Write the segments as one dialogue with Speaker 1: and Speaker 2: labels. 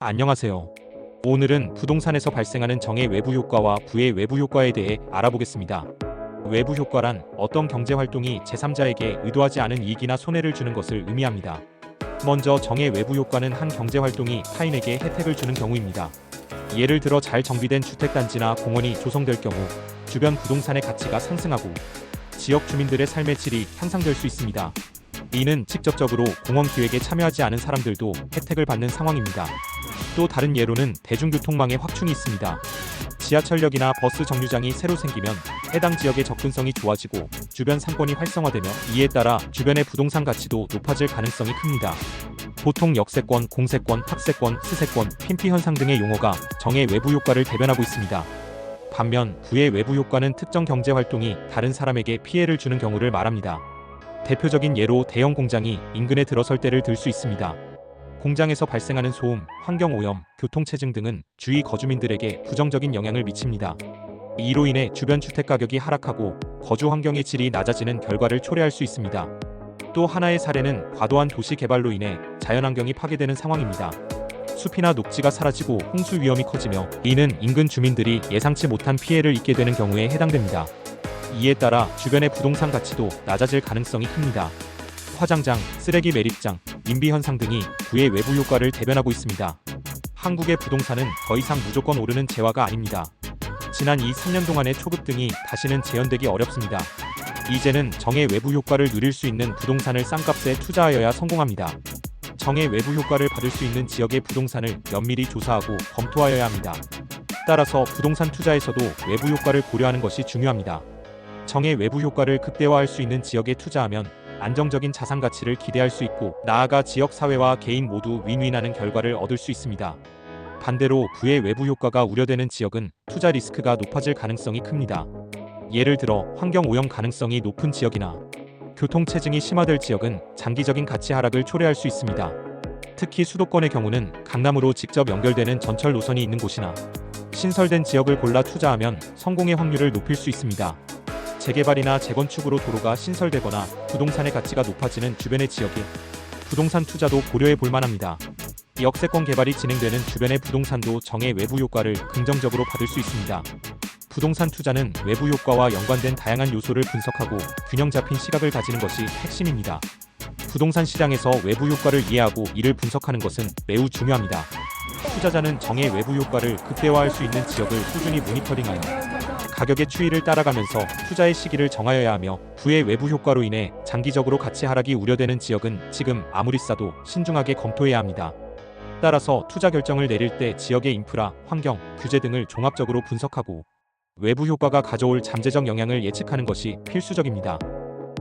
Speaker 1: 안녕하세요. 오늘은 부동산에서 발생하는 정의 외부 효과와 부의 외부 효과에 대해 알아보겠습니다. 외부 효과란 어떤 경제 활동이 제3자에게 의도하지 않은 이익이나 손해를 주는 것을 의미합니다. 먼저 정의 외부 효과는 한 경제 활동이 타인에게 혜택을 주는 경우입니다. 예를 들어 잘 정비된 주택단지나 공원이 조성될 경우 주변 부동산의 가치가 상승하고 지역 주민들의 삶의 질이 향상될 수 있습니다. 이는 직접적으로 공원 기획에 참여하지 않은 사람들도 혜택을 받는 상황입니다. 또 다른 예로는 대중교통망의 확충이 있습니다. 지하철역이나 버스 정류장이 새로 생기면 해당 지역의 접근성이 좋아지고 주변 상권이 활성화되며 이에 따라 주변의 부동산 가치도 높아질 가능성이 큽니다. 보통 역세권, 공세권, 학세권, 스세권, 핀피 현상 등의 용어가 정의 외부 효과를 대변하고 있습니다. 반면 부의 외부 효과는 특정 경제 활동이 다른 사람에게 피해를 주는 경우를 말합니다. 대표적인 예로 대형 공장이 인근에 들어설 때를 들 수 있습니다. 공장에서 발생하는 소음, 환경오염, 교통체증 등은 주위 거주민들에게 부정적인 영향을 미칩니다. 이로 인해 주변 주택 가격이 하락하고 거주 환경의 질이 낮아지는 결과를 초래할 수 있습니다. 또 하나의 사례는 과도한 도시 개발로 인해 자연환경이 파괴되는 상황입니다. 숲이나 녹지가 사라지고 홍수 위험이 커지며 이는 인근 주민들이 예상치 못한 피해를 입게 되는 경우에 해당됩니다. 이에 따라 주변의 부동산 가치도 낮아질 가능성이 큽니다. 화장장, 쓰레기 매립장, 인비 현상 등이 부의 외부 효과를 대변하고 있습니다. 한국의 부동산은 더 이상 무조건 오르는 재화가 아닙니다. 지난 3년 동안의 초급 등이 다시는 재현되기 어렵습니다. 이제는 정의 외부 효과를 누릴 수 있는 부동산을 싼값에 투자하여야 성공합니다. 정의 외부 효과를 받을 수 있는 지역의 부동산을 면밀히 조사하고 검토하여야 합니다. 따라서 부동산 투자에서도 외부 효과를 고려하는 것이 중요합니다. 정의 외부 효과를 극대화할 수 있는 지역에 투자하면 안정적인 자산 가치를 기대할 수 있고 나아가 지역 사회와 개인 모두 윈윈하는 결과를 얻을 수 있습니다. 반대로 부의 외부 효과가 우려되는 지역은 투자 리스크가 높아질 가능성이 큽니다. 예를 들어 환경 오염 가능성이 높은 지역이나 교통 체증이 심화될 지역은 장기적인 가치 하락을 초래할 수 있습니다. 특히 수도권의 경우는 강남으로 직접 연결되는 전철 노선이 있는 곳이나 신설된 지역을 골라 투자하면 성공의 확률을 높일 수 있습니다. 재개발이나 재건축으로 도로가 신설되거나 부동산의 가치가 높아지는 주변의 지역에 부동산 투자도 고려해 볼 만합니다. 역세권 개발이 진행되는 주변의 부동산도 정의 외부 효과를 긍정적으로 받을 수 있습니다. 부동산 투자는 외부 효과와 연관된 다양한 요소를 분석하고 균형 잡힌 시각을 가지는 것이 핵심입니다. 부동산 시장에서 외부 효과를 이해하고 이를 분석하는 것은 매우 중요합니다. 투자자는 정의 외부 효과를 극대화할 수 있는 지역을 꾸준히 모니터링하여 가격의 추이를 따라가면서 투자의 시기를 정하여야 하며 부의 외부 효과로 인해 장기적으로 가치 하락이 우려되는 지역은 지금 아무리 싸도 신중하게 검토해야 합니다. 따라서 투자 결정을 내릴 때 지역의 인프라, 환경, 규제 등을 종합적으로 분석하고 외부 효과가 가져올 잠재적 영향을 예측하는 것이 필수적입니다.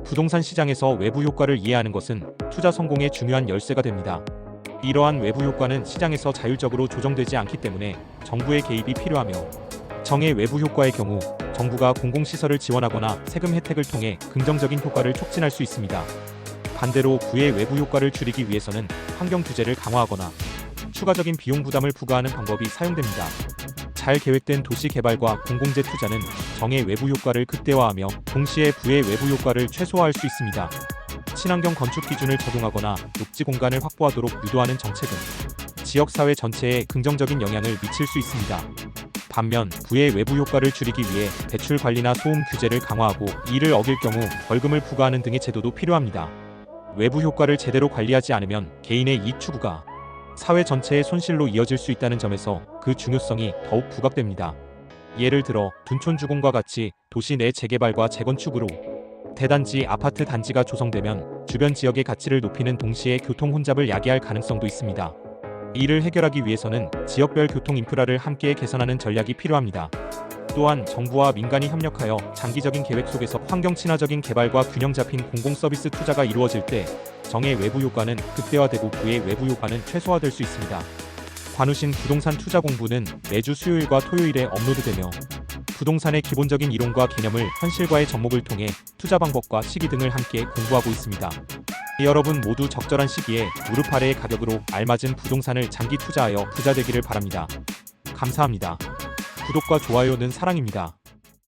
Speaker 1: 부동산 시장에서 외부 효과를 이해하는 것은 투자 성공의 중요한 열쇠가 됩니다. 이러한 외부 효과는 시장에서 자율적으로 조정되지 않기 때문에 정부의 개입이 필요하며 정의 외부 효과의 경우 정부가 공공시설을 지원하거나 세금 혜택을 통해 긍정적인 효과를 촉진할 수 있습니다. 반대로 부의 외부 효과를 줄이기 위해서는 환경 규제를 강화하거나 추가적인 비용 부담을 부과하는 방법이 사용됩니다. 잘 계획된 도시 개발과 공공재 투자는 정의 외부 효과를 극대화하며 동시에 부의 외부 효과를 최소화할 수 있습니다. 친환경 건축 기준을 적용하거나 녹지 공간을 확보하도록 유도하는 정책은 지역사회 전체에 긍정적인 영향을 미칠 수 있습니다. 반면 부의 외부 효과를 줄이기 위해 대출 관리나 소음 규제를 강화하고 이를 어길 경우 벌금을 부과하는 등의 제도도 필요합니다. 외부 효과를 제대로 관리하지 않으면 개인의 이익 추구가 사회 전체의 손실로 이어질 수 있다는 점에서 그 중요성이 더욱 부각됩니다. 예를 들어 둔촌주공과 같이 도시 내 재개발과 재건축으로 대단지, 아파트 단지가 조성되면 주변 지역의 가치를 높이는 동시에 교통 혼잡을 야기할 가능성도 있습니다. 이를 해결하기 위해서는 지역별 교통 인프라를 함께 개선하는 전략이 필요합니다. 또한 정부와 민간이 협력하여 장기적인 계획 속에서 환경 친화적인 개발과 균형 잡힌 공공 서비스 투자가 이루어질 때 정의 외부 효과는 극대화되고 부의 외부 효과는 최소화될 수 있습니다. 관우신 부동산 투자 공부는 매주 수요일과 토요일에 업로드되며 부동산의 기본적인 이론과 개념을 현실과의 접목을 통해 투자 방법과 시기 등을 함께 공부하고 있습니다. 여러분 모두 적절한 시기에 무릎 아래의 가격으로 알맞은 부동산을 장기 투자하여 부자 되기를 바랍니다. 감사합니다. 구독과 좋아요는 사랑입니다.